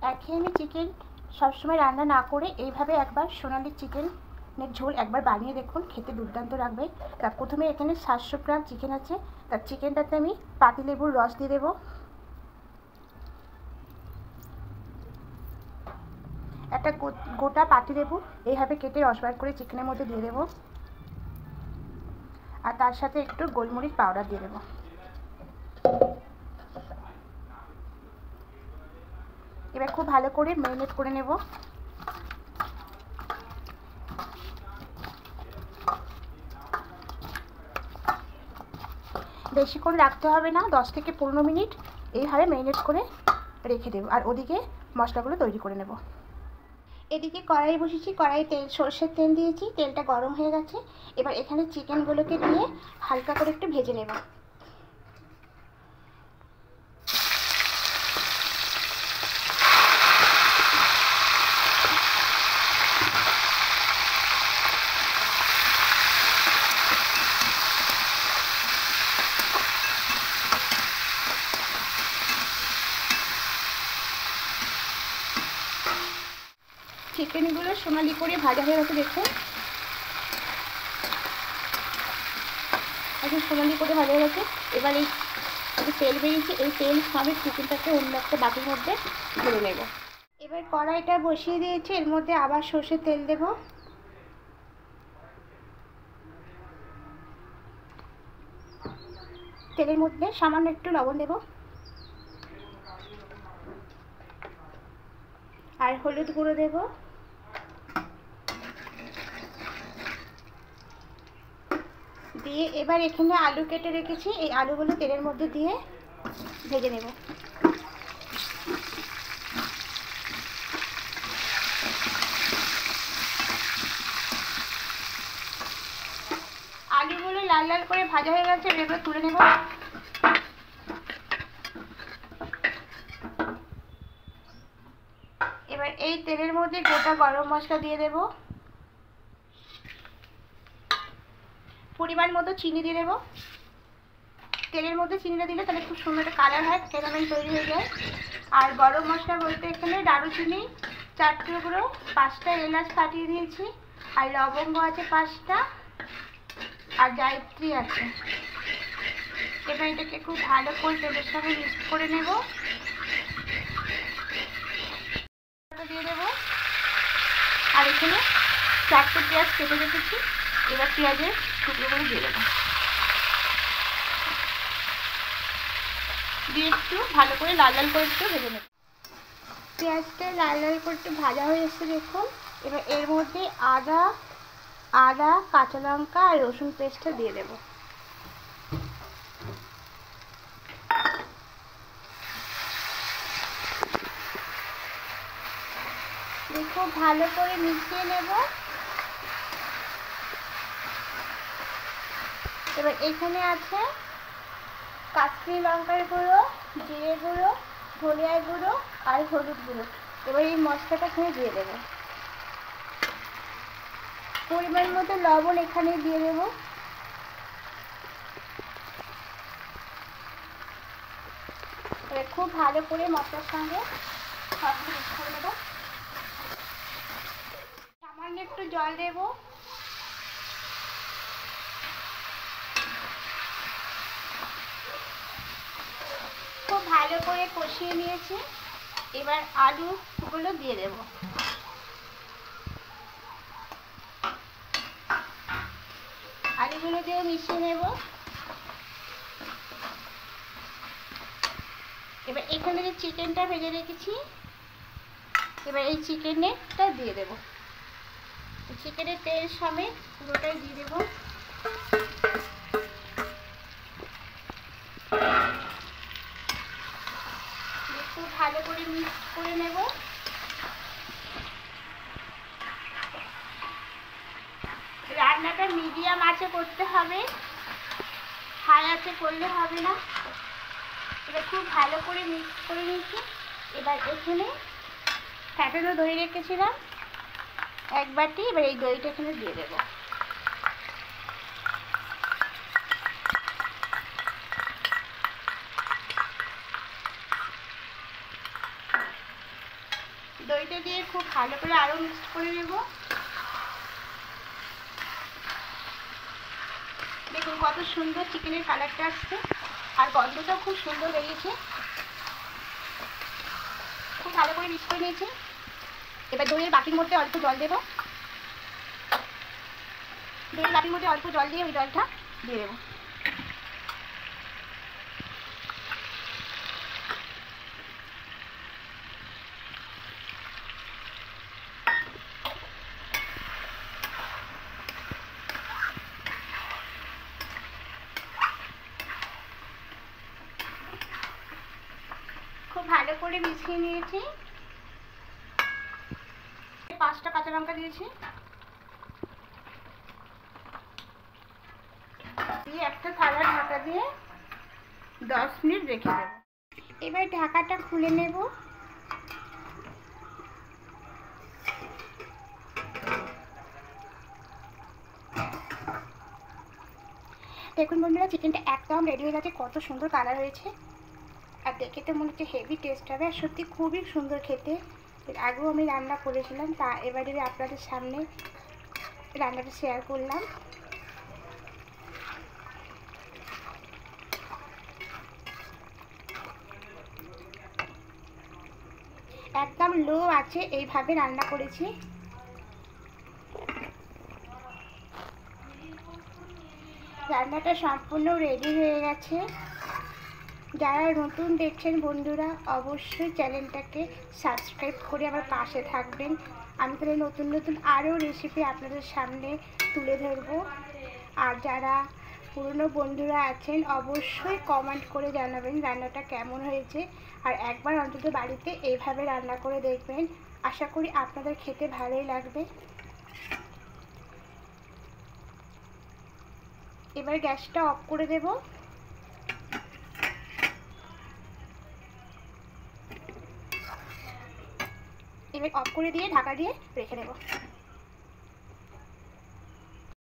একঘেয়েমি চিকেন সবসময় রান্না না করে এইভাবে একবার সোনালি চিকেনের ঝোল একবার বানিয়ে দেখুন, খেতে দুর্দান্ত লাগবে। তা প্রথমে এখানে 700 গ্রাম চিকেন আছে, তার চিকেনটাতে আমি পাতিলেবুর রস দিয়ে দেবো। একটা গোটা পাতিলেবু এইভাবে কেটে রস বার করে চিকেনের মধ্যে দিয়ে দেবো, আর তার সাথে একটু গোলমরিচ পাউডার দিয়ে দেবো। এবার খুব ভালো করে ম্যারিনেট করে নেব। বেশিক্ষণ রাখতে হবে না, 10 থেকে 15 মিনিট এইভাবে ম্যারিনেট করে রেখে দেবো। আর ওদিকে মশলাগুলো তৈরি করে নেব। এদিকে কড়াই বসিয়েছি, কড়াইতে সর্ষের তেল দিয়েছি, তেলটা গরম হয়ে গেছে। এবার এখানে চিকেনগুলোকে দিয়ে হালকা করে একটু ভেজে নেব। চিকেনগুলো সোনালি করে ভাজা হয়ে গেছে, দেখুন এখন সোনালি করে ভাজা হয়ে গেছে। এবার এই তেল বেরিয়েছে, এই তেল সমেত চিকেনটাকে অন্য একটা বাটির মধ্যে ঢেলে নেব। এবার কড়াইটা বসিয়ে দিয়েছি, এর মধ্যে আবার সর্ষের তেল দেব। তেলের মধ্যে সামান্য একটু লবণ দেব আর হলুদ গুঁড়ো দেব। দিয়ে এবার এখানে আলু কেটে রেখেছি, এই আলুগুলো তেলের মধ্যে দিয়ে ভেজে নেব। আলুগুলো লাল লাল করে ভাজা হয়ে গেছে, এবার তুলে নেব। এবার এই তেলের মধ্যে গোটা গরম মশলা দিয়ে দেব, পরিমাণ মতো চিনি দিয়ে দেবো। তেলের মধ্যে চিনিটা দিলে তাহলে খুব সুন্দর একটা কালার হয়, ক্যারামেল তৈরি হয়ে যায়। আর গরম মশলা বলতে এখানে দারুচিনি 4 টুকরো, 5টা এলাচ ফাটিয়ে দিয়েছি, আর লবঙ্গ আছে 5টা, আর জায়ত্রী আছে। এবার এটাকে খুব ভালো করে তেলের সঙ্গে মিক্স করে নেব। দিয়ে দেবো, আর এখানে 4টে পেঁয়াজ কেটে রেখেছি, এবার পেঁয়াজের টুকরোগুলো দিয়ে দেবো, দিয়ে একটু ভালো করে লাল লাল করে একটু ভেজে নেব। পেঁয়াজটা লাল লাল করে একটু ভাজা হয়ে এসেছে, দেখুন। এবার এর মধ্যে আদা কাঁচা লঙ্কা আর রসুন পেস্টটা দিয়ে দেব। দেখো ভালো করে মিশিয়ে নেব। এবার এখানে আছে কাশ্মীরি লঙ্কার গুঁড়ো, জিরে গুঁড়ো, ধনিয়া গুঁড়ো আর হলুদ গুঁড়ো। এবার এই মশলাটা এখানে দিয়ে দেবো, পরিমাণ মতো লবণ এখানে দিয়ে দেবো। এবার খুব ভালো করে মশলার সঙ্গে সব মিক্স করে নেব। সামান্য একটু জল দেবো, খুব ভালো করে কষিয়ে নিয়েছি। এবার আলুগুলো দিয়ে দেব, আলুগুলো দিয়ে মিশিয়ে নেব। এবার এখানে যে চিকেনটা ভেজে রেখেছি, এবার এই চিকেনটা দিয়ে দেব, চিকেনের তেল সমেত পুরোটাই দিয়ে দেব। একটু ভালো করে মিক্স করে নেব। রান্নাটা মিডিয়াম আঁচে করতে হবে, হাই আঁচে করলে হবে না। এটা খুব ভালো করে মিক্স করে নিয়েছি। এবার এখানে ফ্যাটানো দই রেখেছিলাম 1 বাটি, এবার এই দইটা এখানে দিয়ে দেবো। দইটা দিয়ে খুব ভালো করে আরও মিক্সড করে নেব। দেখুন কত সুন্দর চিকেনের কালারটা আসছে, আর গন্ধটাও খুব সুন্দর বেরিয়েছে। খুব ভালো করে মিক্স করে নিয়েছি। এবার দইয়ের বাটির মধ্যে অল্প জল দেবো। দইয়ের বাটির মধ্যে অল্প জল দিয়ে ওই জলটা দিয়ে দেবো। খুব ভালো করে মিশিয়ে নিয়েছি। 5টা কাঁচা লঙ্কা দিয়েছি, দিয়ে একটা থালা ঢাকা দিয়ে 10 মিনিট রেখে দেব। এবার ঢাকাটা খুলে নেব। দেখুন বন্ধুরা, চিকেনটা একদম রেডি হয়ে গেছে। কত সুন্দর কালার হয়েছে, আর দেখে তো মনে হচ্ছে হেভি টেস্ট হবে, আর সত্যি খুবই সুন্দর খেতে। এর আগেও আমি রান্না করেছিলাম, তা এবারে আপনাদের সামনে রান্নাটা শেয়ার করলাম। একদম লো আছে এইভাবে রান্না করেছি। রান্নাটা সম্পূর্ণ রেডি হয়ে গেছে। যারা নতুন দেখছেন বন্ধুরা, অবশ্যই চ্যানেলটাকে সাবস্ক্রাইব করে আমার পাশে থাকবেন। আমি তাহলে নতুন নতুন আরও রেসিপি আপনাদের সামনে তুলে ধরবো। আর যারা পুরনো বন্ধুরা আছেন, অবশ্যই কমেন্ট করে জানাবেন রান্নাটা কেমন হয়েছে, আর একবার অন্তত বাড়িতে এইভাবে রান্না করে দেখবেন। আশা করি আপনাদের খেতে ভালোই লাগবে। এবার গ্যাসটা অফ করে দেব। এবার অফ করে দিয়ে ঢাকা দিয়ে রেখে দেব।